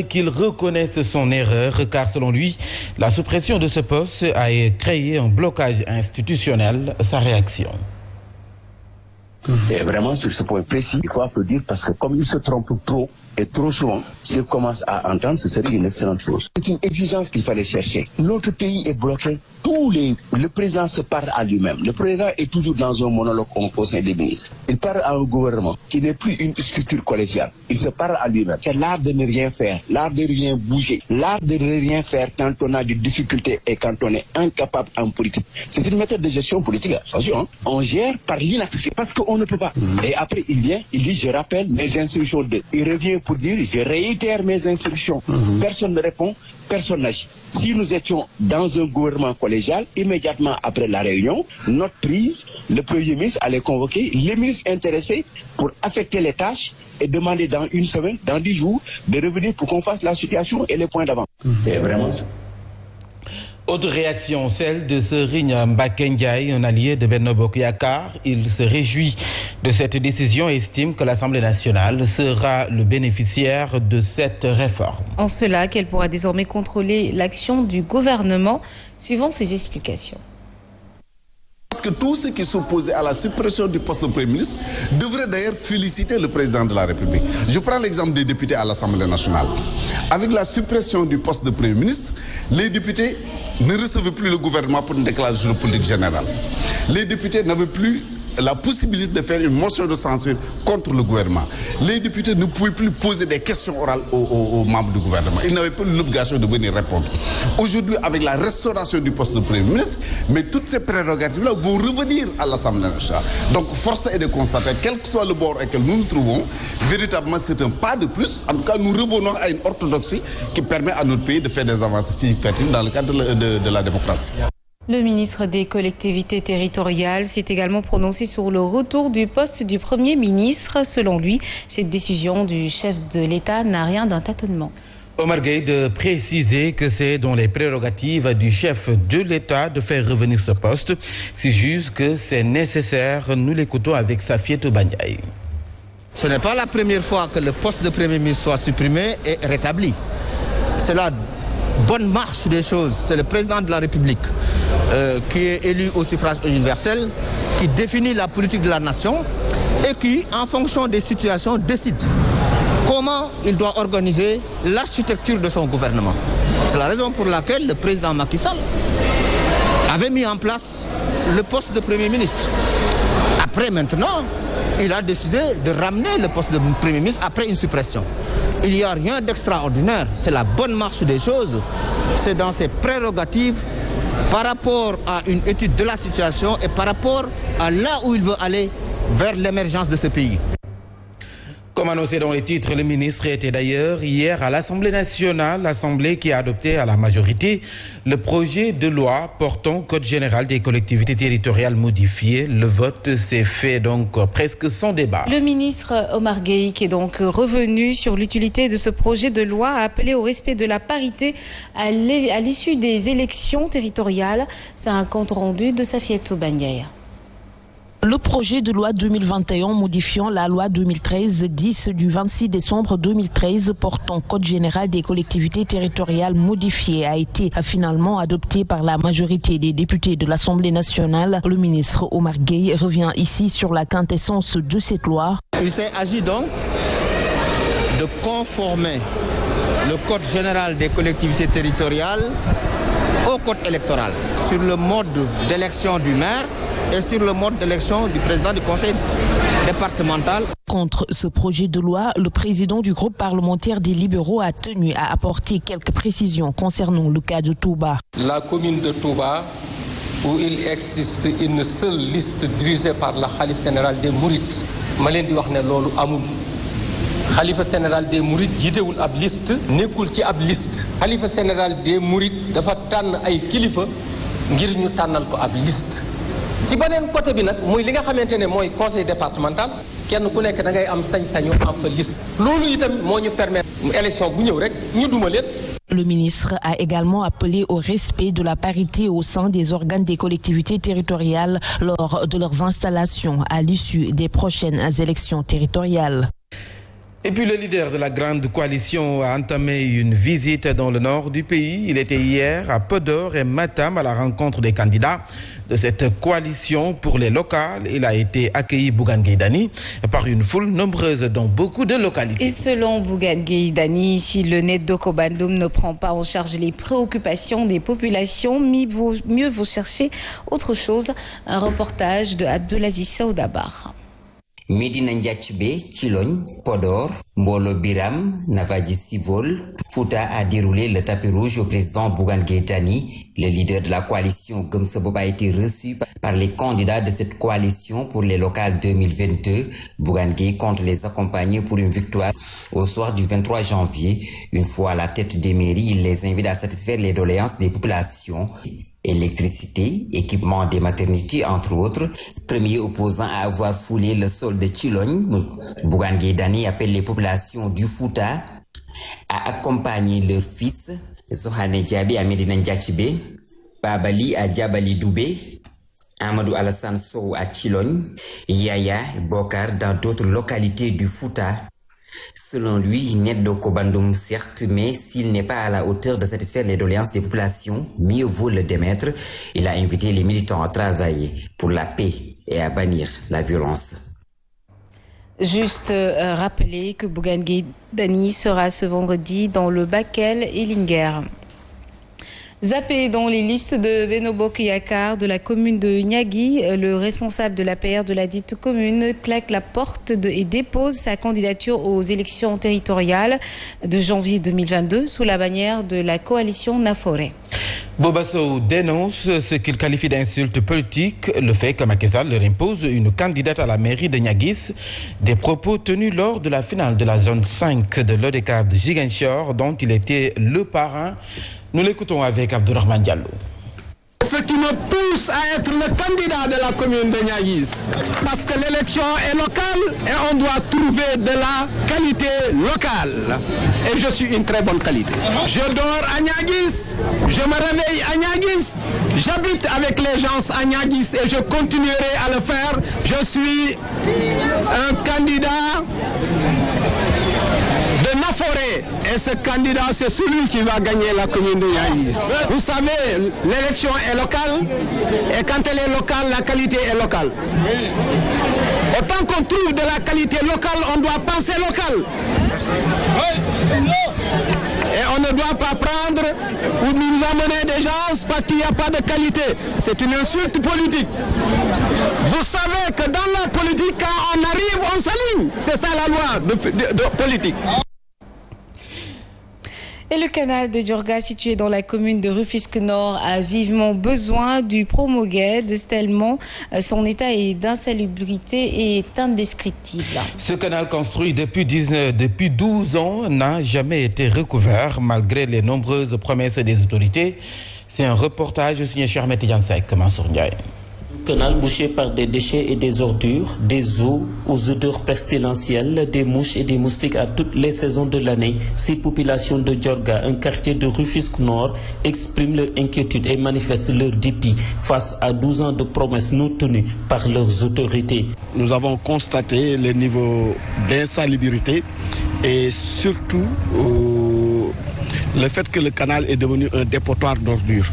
Qu'il reconnaisse son erreur, car selon lui, la suppression de ce poste a créé un blocage institutionnel. Sa réaction. Et vraiment, sur ce point précis, il faut applaudir parce que comme il se trompe trop et trop souvent, s'il commence à entendre, ce serait une excellente chose. C'est une exigence qu'il fallait chercher. Notre pays est bloqué. Le président se parle à lui-même. Le président est toujours dans un monologue au sein des ministres. Il parle à un gouvernement qui n'est plus une structure collégiale. Il se parle à lui-même. C'est l'art de ne rien faire, l'art de rien bouger, l'art de ne rien faire quand on a des difficultés et quand on est incapable en politique. C'est une méthode de gestion politique. Attention, on gère par l'inaction parce qu'on ne peut pas. Et après, il vient, il dit, je rappelle mes instructions de. Il revient pour dire, je réitère mes instructions. Personne ne répond, personne n'agit. Si nous étions dans un gouvernement collégial, immédiatement après la réunion, notre prise, le Premier ministre allait convoquer les ministres intéressés pour affecter les tâches et demander dans une semaine, dans 10 jours, de revenir pour qu'on fasse la situation et les points d'avant. Et vraiment. Autre réaction, celle de Serigne Mbacké Ndiaye, un allié de Benno Bokk Yakaar. Il se réjouit de cette décision et estime que l'Assemblée nationale sera le bénéficiaire de cette réforme. En cela qu'elle pourra désormais contrôler l'action du gouvernement, suivant ses explications. Parce que tous ceux qui s'opposaient à la suppression du poste de Premier ministre devraient d'ailleurs féliciter le président de la République. Je prends l'exemple des députés à l'Assemblée nationale. Avec la suppression du poste de Premier ministre, les députés ne recevaient plus le gouvernement pour une déclaration de politique générale. Les députés n'avaient plus la possibilité de faire une motion de censure contre le gouvernement. Les députés ne pouvaient plus poser des questions orales aux membres du gouvernement. Ils n'avaient pas l'obligation de venir répondre. Aujourd'hui, avec la restauration du poste de Premier ministre, mais toutes ces prérogatives-là vont revenir à l'Assemblée nationale. Donc, force est de constater, quel que soit le bord auquel nous nous trouvons, véritablement, c'est un pas de plus. En tout cas, nous revenons à une orthodoxie qui permet à notre pays de faire des avancées significatives dans le cadre de la démocratie. Le ministre des collectivités territoriales s'est également prononcé sur le retour du poste du Premier ministre. Selon lui, cette décision du chef de l'État n'a rien d'un tâtonnement. Omar Gueye de préciser que c'est dans les prérogatives du chef de l'État de faire revenir ce poste. C'est juste que c'est nécessaire. Nous l'écoutons avec Safietou Bandiaye. Ce n'est pas la première fois que le poste de Premier ministre soit supprimé et rétabli. C'est la bonne marche des choses. C'est le président de la République qui est élu au suffrage universel, qui définit la politique de la nation et qui, en fonction des situations, décide comment il doit organiser l'architecture de son gouvernement. C'est la raison pour laquelle le président Macky Sall avait mis en place le poste de Premier ministre. Après, maintenant, il a décidé de ramener le poste de Premier ministre après une suppression. Il n'y a rien d'extraordinaire. C'est la bonne marche des choses. C'est dans ses prérogatives par rapport à une étude de la situation et par rapport à là où il veut aller vers l'émergence de ce pays. Comme annoncé dans les titres, le ministre était d'ailleurs hier à l'Assemblée nationale, l'Assemblée qui a adopté à la majorité le projet de loi portant Code général des collectivités territoriales modifié. Le vote s'est fait donc presque sans débat. Le ministre Omar Gueye, qui est donc revenu sur l'utilité de ce projet de loi, a appelé au respect de la parité à l'issue des élections territoriales. C'est un compte rendu de Safietou Bandiaye. Le projet de loi 2021 modifiant la loi 2013-10 du 26 décembre 2013 portant Code général des collectivités territoriales modifié a été finalement adopté par la majorité des députés de l'Assemblée nationale. Le ministre Omar Gueye revient ici sur la quintessence de cette loi. Il s'est agi donc de conformer le Code général des collectivités territoriales au Code électoral sur le mode d'élection du maire et sur le mode d'élection du président du conseil départemental. Contre ce projet de loi, le président du groupe parlementaire des libéraux a tenu à apporter quelques précisions concernant le cas de Touba. La commune de Touba, où il existe une seule liste dirigée par le khalife général des Mourides, ma leen di wax ne loolu amul. Khalifa général des Mourides jiitewul ab liste nekkul ci ab liste. Khalifa général des Mourides dafa tànn ay kilifa ngir ñu tànnal ko ab liste. ci beneen côté bi nag muy li nga xamante ne mooy conseil départemental kenn ku nekk da ngay am sañ-sañu am fa liste. loolu itam moo ñu permettre élection bu ñëw rek ñu duma leen. Le ministre a également appelé au respect de la parité au sein des organes des collectivités territoriales lors de leurs installations à l'issue des prochaines élections territoriales. Et puis le leader de la grande coalition a entamé une visite dans le nord du pays. Il était hier à Podor et Matam à la rencontre des candidats de cette coalition pour les locales. Il a été accueilli Bougane Gueye Dany par une foule nombreuse dans beaucoup de localités. Et selon Bougane Gueye Dany, si le Net-Doko Bandung ne prend pas en charge les préoccupations des populations, mieux vaut chercher autre chose. Un reportage de Abdelaziz Saoudabar. Médina Ndiatchibé, Thilogne, Podor, Mbolo Biram, Navadji Civol, Fouta a déroulé le tapis rouge au président Bougane Gueye Dany. Le leader de la coalition Gëm Sa Bopp a été reçu par les candidats de cette coalition pour les locales 2022. Bougane Gueye compte les accompagner pour une victoire au soir du 23 janvier. Une fois à la tête des mairies, il les invite à satisfaire les doléances des populations. Électricité, équipement des maternités, entre autres. Premier opposant à avoir foulé le sol de Thilogne, Bougane Gueye Dany appelle les populations du Fouta à accompagner leur fils, Sohane Diaby à Médina Ndiatchibé, Babali à Diabali Doubé, Amadou Alassane Sow à Thilogne, Yaya Bokar dans d'autres localités du Fouta. Selon lui, Net-Doko Bandung certes, mais s'il n'est pas à la hauteur de satisfaire les doléances des populations, mieux vaut le démettre. Il a invité les militants à travailler pour la paix et à bannir la violence. Juste rappeler que Bougane Gueye Dany sera ce vendredi dans le Bakel et Linguère. Zappé dans les listes de Benno Bokk Yakaar de la commune de Niagui, le responsable de l'APR de la dite commune claque la porte et dépose sa candidature aux élections territoriales de janvier 2022 sous la bannière de la coalition Naforé. Boba Sow dénonce ce qu'il qualifie d'insulte politique, le fait que Macky Sall leur impose une candidate à la mairie de Niaguis, des propos tenus lors de la finale de la zone 5 de l'ODCAV de Ziguinchor dont il était le parrain. Nous l'écoutons avec Abdourahmane Diallo. Ce qui me pousse à être le candidat de la commune de Niaguis, parce que l'élection est locale et on doit trouver de la qualité locale. Et je suis une très bonne qualité. Je dors à Niaguis, je me réveille à Niaguis, j'habite avec les gens à Niaguis et je continuerai à le faire. Je suis un candidat de Naforé et ce candidat c'est celui qui va gagner la commune de Niaguis. Vous savez, l'élection est locale et quand elle est locale, la qualité est locale. Autant qu'on trouve de la qualité locale, on doit penser local. Et on ne doit pas prendre ou nous amener des gens parce qu'il n'y a pas de qualité. C'est une insulte politique. Vous savez que dans la politique, quand on arrive, on s'aligne. C'est ça la loi de politique. Et le canal de Diorga, situé dans la commune de Rufisque-Nord, a vivement besoin du Promogued, tellement son état d'insalubrité est indescriptible. Ce canal construit depuis 12 ans n'a jamais été recouvert malgré les nombreuses promesses des autorités. C'est un reportage signé Charmet Yansek, Mansour Ndiaye. Canal bouché par des déchets et des ordures, des eaux aux odeurs pestilentielles, des mouches et des moustiques à toutes les saisons de l'année. Ces populations de Diorga, un quartier de Rufisque-Nord, expriment leur inquiétude et manifestent leur dépit face à 12 ans de promesses non tenues par leurs autorités. Nous avons constaté le niveau d'insalubrité et surtout le fait que le canal est devenu un dépotoir d'ordures.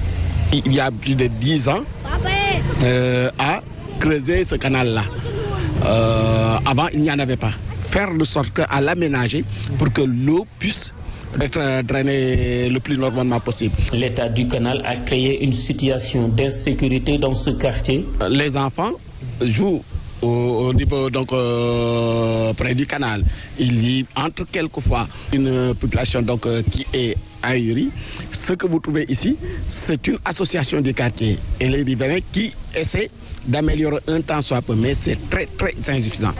Il y a plus de 10 ans, à creuser ce canal-là. Avant, il n'y en avait pas. Faire de sorte qu'à l'aménager pour que l'eau puisse être drainée le plus normalement possible. L'état du canal a créé une situation d'insécurité dans ce quartier. Les enfants jouent au niveau donc près du canal. Il y entre quelquefois une population donc qui est ahurie. Ce que vous trouvez ici, c'est une association du quartier et les riverains qui essaient d'améliorer un temps soit peu, mais c'est très très insuffisant.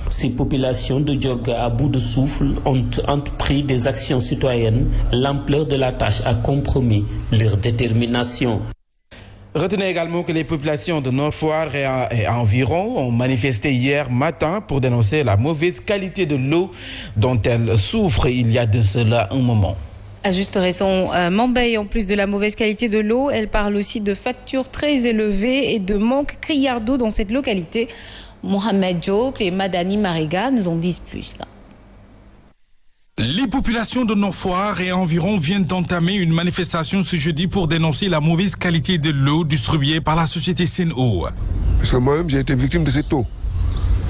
Ces populations de Diorga à bout de souffle ont entrepris des actions citoyennes. L'ampleur de la tâche a compromis leur détermination. Retenez également que les populations de Nord-Foire et environ ont manifesté hier matin pour dénoncer la mauvaise qualité de l'eau dont elles souffrent il y a de cela un moment. À juste raison, Mambay, en plus de la mauvaise qualité de l'eau, elle parle aussi de factures très élevées et de manque criard d'eau dans cette localité. Mohamed Diop et Madani Mariga nous en disent plus. Là. Les populations de Nord-Foire et environ viennent d'entamer une manifestation ce jeudi pour dénoncer la mauvaise qualité de l'eau distribuée par la société Sen'Eau. Parce que moi-même, j'ai été victime de cette eau.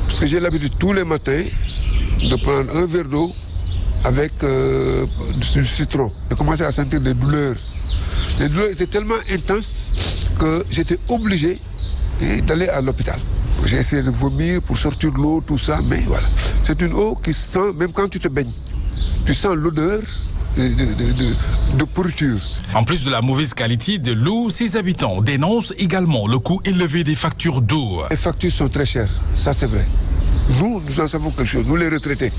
Parce que j'ai l'habitude tous les matins de prendre un verre d'eau avec du citron. J'ai commencé à sentir des douleurs. Les douleurs étaient tellement intenses que j'étais obligé d'aller à l'hôpital. J'ai essayé de vomir pour sortir l'eau, tout ça, mais voilà. C'est une eau qui sent, même quand tu te baignes, tu sens l'odeur de pourriture. En plus de la mauvaise qualité de l'eau, ses habitants dénoncent également le coût élevé des factures d'eau. Les factures sont très chères, ça c'est vrai. Nous en savons quelque chose, nous les retraités.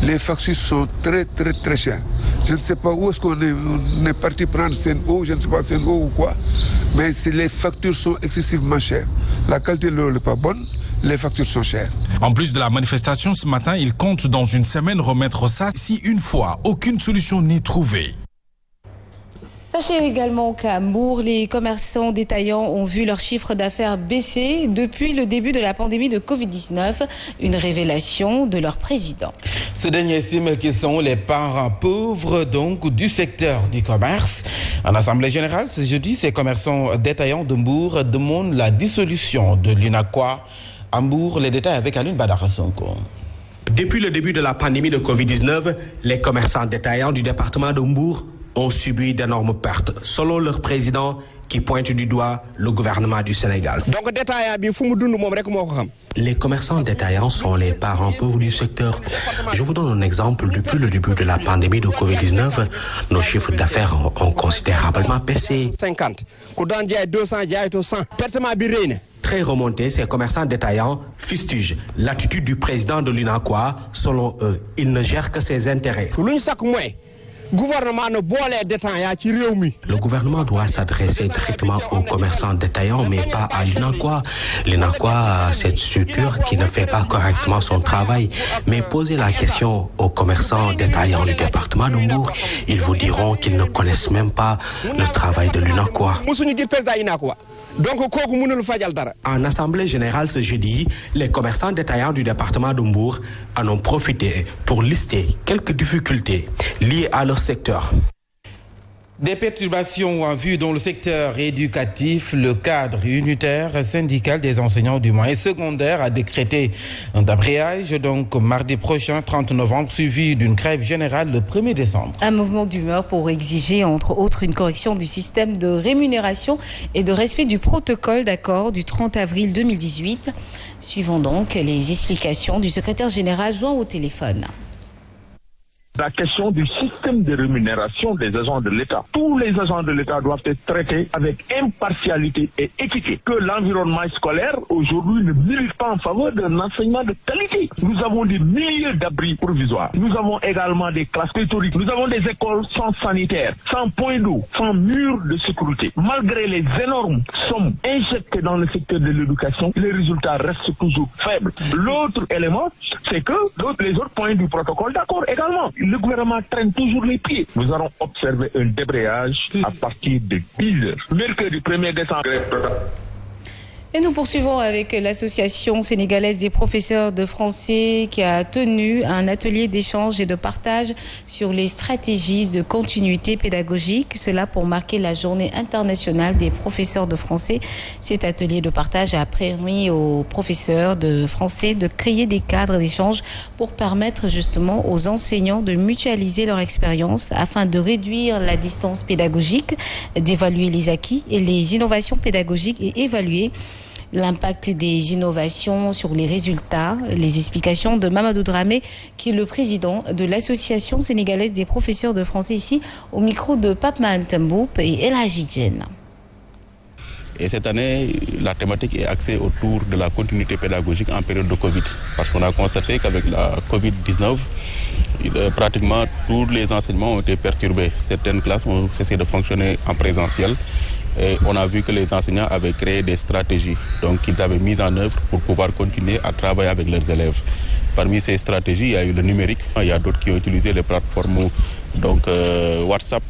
Les factures sont très très très chères. Je ne sais pas où est-ce qu'on est parti prendre Sen'Eau, je ne sais pas Sen'Eau ou quoi, mais les factures sont excessivement chères. La qualité de l'eau n'est pas bonne, les factures sont chères. En plus de la manifestation ce matin, il compte dans une semaine remettre ça si une fois aucune solution n'est trouvée. Sachez également qu'à Hambourg, les commerçants détaillants ont vu leur chiffre d'affaires baisser depuis le début de la pandémie de Covid-19, une révélation de leur président. Ce dernier estime qu'ils sont les parents pauvres donc du secteur du commerce. En assemblée générale, ce jeudi, ces commerçants détaillants d'Hambourg demandent la dissolution de l'UNACOIS. Hambourg, les détails avec Aline Badara Sonko. Depuis le début de la pandémie de Covid-19, les commerçants détaillants du département d'Hambourg ont subi d'énormes pertes, selon leur président qui pointe du doigt le gouvernement du Sénégal. Les commerçants détaillants sont les parents pauvres du secteur. Je vous donne un exemple. Depuis le début de la pandémie de Covid-19, nos chiffres d'affaires ont considérablement baissé. 50. Très remontés, ces commerçants détaillants fustigent l'attitude du président de l'UNACOIS. Selon eux, il ne gère que ses intérêts. Le gouvernement doit s'adresser directement aux commerçants détaillants, mais pas à l'UNACOIS. L'UNACOIS, cette structure qui ne fait pas correctement son travail. Mais posez la question aux commerçants détaillants du département d'Hambourg, ils vous diront qu'ils ne connaissent même pas le travail de l'UNACOIS. En assemblée générale ce jeudi, les commerçants détaillants du département d'Hambourg en ont profité pour lister quelques difficultés liées à leur secteur. Des perturbations en vue dans le secteur éducatif, le cadre unitaire syndical des enseignants du moyen secondaire a décrété un débrayage donc mardi prochain 30 novembre suivi d'une grève générale le 1er décembre. Un mouvement d'humeur pour exiger entre autres une correction du système de rémunération et de respect du protocole d'accord du 30 avril 2018. Suivons donc les explications du secrétaire général joint au téléphone. La question du système de rémunération des agents de l'État. Tous les agents de l'État doivent être traités avec impartialité et équité. Que l'environnement scolaire, aujourd'hui, ne milite pas en faveur d'un enseignement de qualité. Nous avons des milliers d'abris provisoires. Nous avons également des classes pléthoriques. Nous avons des écoles sans sanitaire, sans point d'eau, sans mur de sécurité. Malgré les énormes sommes injectées dans le secteur de l'éducation, les résultats restent toujours faibles. L'autre élément, c'est que les autres points du protocole d'accord également. Le gouvernement traîne toujours les pieds. Nous allons observer un débrayage à partir de 10 heures. Mercredi 1er décembre. Et nous poursuivons avec l'association sénégalaise des professeurs de français qui a tenu un atelier d'échange et de partage sur les stratégies de continuité pédagogique. Cela pour marquer la journée internationale des professeurs de français. Cet atelier de partage a permis aux professeurs de français de créer des cadres d'échange pour permettre justement aux enseignants de mutualiser leur expérience afin de réduire la distance pédagogique, d'évaluer les acquis et les innovations pédagogiques et évaluer l'impact des innovations sur les résultats. Les explications de Mamadou Dramé, qui est le président de l'association sénégalaise des professeurs de français ici, au micro de Pape Mahantamboup et El Hadji Diène. Et cette année, la thématique est axée autour de la continuité pédagogique en période de Covid. Parce qu'on a constaté qu'avec la Covid-19, pratiquement tous les enseignements ont été perturbés. Certaines classes ont cessé de fonctionner en présentiel. Et on a vu que les enseignants avaient créé des stratégies donc qu'ils avaient mises en œuvre pour pouvoir continuer à travailler avec leurs élèves. Parmi ces stratégies, il y a eu le numérique. Il y a d'autres qui ont utilisé les plateformes WhatsApp,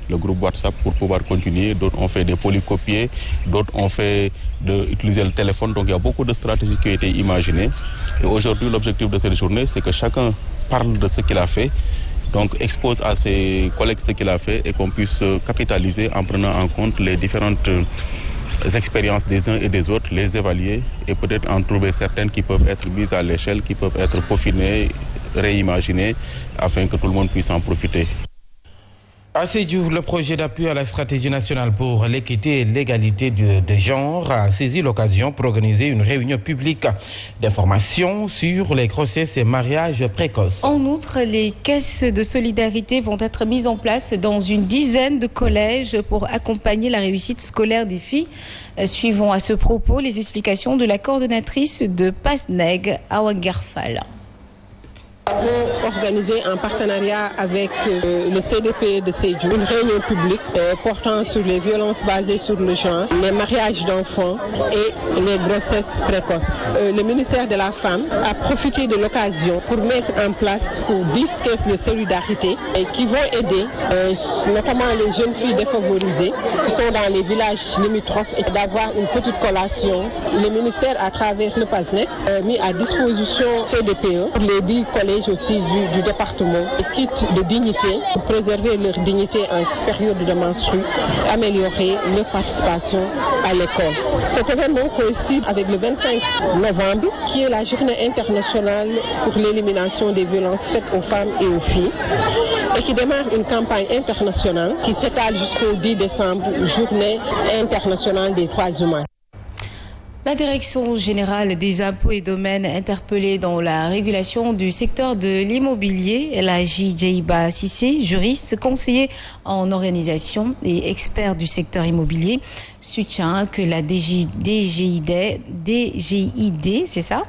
le groupe WhatsApp pour pouvoir continuer. D'autres ont fait des polycopiés, d'autres ont fait utiliser le téléphone. Donc il y a beaucoup de stratégies qui ont été imaginées. Et aujourd'hui, l'objectif de cette journée, c'est que chacun parle de ce qu'il a fait, donc expose à ses collègues ce qu'il a fait et qu'on puisse capitaliser en prenant en compte les différentes expériences des uns et des autres, les évaluer et peut-être en trouver certaines qui peuvent être mises à l'échelle, qui peuvent être peaufinées, réimaginées, afin que tout le monde puisse en profiter. À Sédhiou, le projet d'appui à la stratégie nationale pour l'équité et l'égalité de genre a saisi l'occasion pour organiser une réunion publique d'information sur les grossesses et mariages précoces. En outre, les caisses de solidarité vont être mises en place dans une dizaine de collèges pour accompagner la réussite scolaire des filles. Suivons à ce propos les explications de la coordonnatrice de PASNEG, Awa Garfal. Organisé en partenariat avec le CDP de Sédhiou, une réunion publique portant sur les violences basées sur le genre, les mariages d'enfants et les grossesses précoces. Le ministère de la Femme a profité de l'occasion pour mettre en place 10 caisses de solidarité qui vont aider notamment les jeunes filles défavorisées qui sont dans les villages limitrophes et d'avoir une petite collation. Le ministère, à travers le PASNEC, a mis à disposition CDPE pour les 10 collèges aussi du département, des kits de dignité pour préserver leur dignité en période de menstrues, améliorer leur participation à l'école. Cet événement coïncide avec le 25 novembre, qui est la journée internationale pour l'élimination des violences faites aux femmes et aux filles, et qui démarre une campagne internationale qui s'étale jusqu'au 10 décembre, journée internationale des droits humains. La Direction générale des impôts et domaines interpellée dans la régulation du secteur de l'immobilier, la Djeiba Sissé, juriste, conseiller en organisation et expert du secteur immobilier, soutient que la DGID, c'est ça,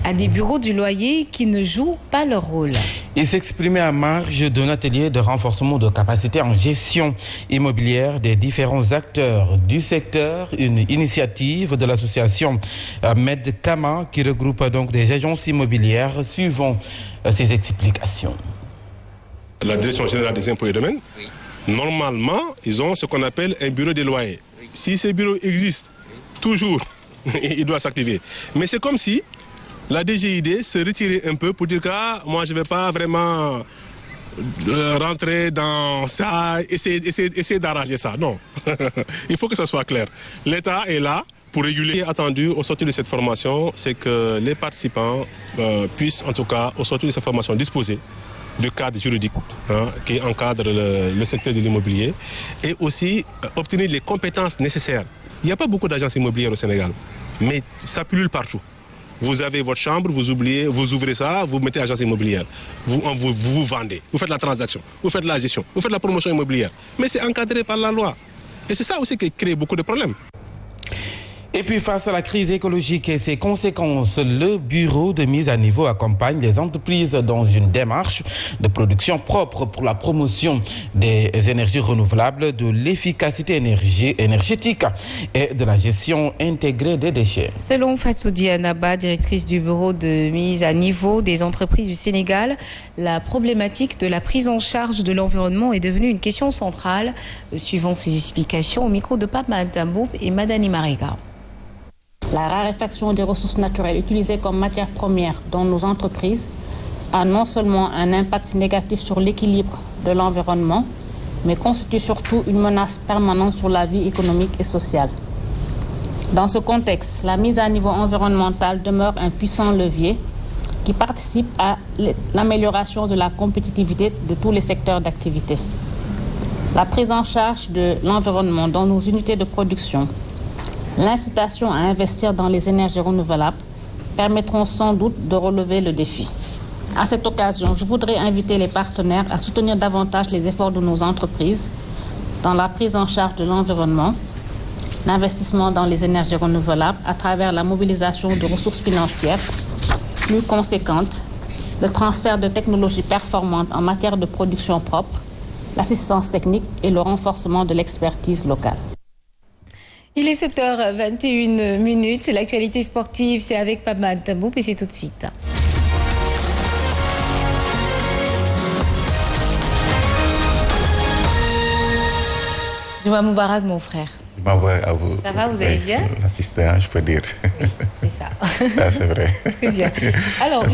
a des bureaux du loyer qui ne jouent pas leur rôle. Il s'exprimait à marge d'un atelier de renforcement de capacité en gestion immobilière des différents acteurs du secteur, une initiative de l'association Medcama qui regroupe donc des agences immobilières. Suivant ces explications. La Direction générale des impôts et domaines, normalement, ils ont ce qu'on appelle un bureau des loyers. Si ces bureaux existent, toujours, il doit s'activer. Mais c'est comme si la DGID se retirait un peu pour dire que moi je ne vais pas vraiment rentrer dans ça, essayer d'arranger ça. Non, il faut que ça soit clair. L'État est là pour réguler. Ce qui est attendu au sortir de cette formation, c'est que les participants puissent en tout cas au sortir de cette formation disposer du cadre juridique qui encadre le secteur de l'immobilier et aussi obtenir les compétences nécessaires. Il n'y a pas beaucoup d'agences immobilières au Sénégal, mais ça pullule partout. Vous avez votre chambre, vous ouvrez ça, vous mettez agence immobilière. Vous vendez, vous faites la transaction, vous faites la gestion, vous faites la promotion immobilière. Mais c'est encadré par la loi. Et c'est ça aussi qui crée beaucoup de problèmes. Et puis face à la crise écologique et ses conséquences, le bureau de mise à niveau accompagne les entreprises dans une démarche de production propre pour la promotion des énergies renouvelables, de l'efficacité énergétique et de la gestion intégrée des déchets. Selon Fatou Dianaba, directrice du bureau de mise à niveau des entreprises du Sénégal, la problématique de la prise en charge de l'environnement est devenue une question centrale. Suivant ses explications au micro de Pape Mahatamboub et Madani Mariga. La raréfaction des ressources naturelles utilisées comme matière première dans nos entreprises a non seulement un impact négatif sur l'équilibre de l'environnement, mais constitue surtout une menace permanente sur la vie économique et sociale. Dans ce contexte, la mise à niveau environnemental demeure un puissant levier qui participe à l'amélioration de la compétitivité de tous les secteurs d'activité. La prise en charge de l'environnement dans nos unités de production, l'incitation à investir dans les énergies renouvelables permettront sans doute de relever le défi. À cette occasion, je voudrais inviter les partenaires à soutenir davantage les efforts de nos entreprises dans la prise en charge de l'environnement, l'investissement dans les énergies renouvelables à travers la mobilisation de ressources financières plus conséquentes, le transfert de technologies performantes en matière de production propre, l'assistance technique et le renforcement de l'expertise locale. Il est 7h21. L'actualité sportive, c'est avec Pape Mahatamboub et c'est tout de suite. Juma Moubarak, mon frère. Juma Moubarak à vous. Ça va, vous allez bien? L'assistant, je peux dire. C'est ça. C'est vrai. Très bien. Alors,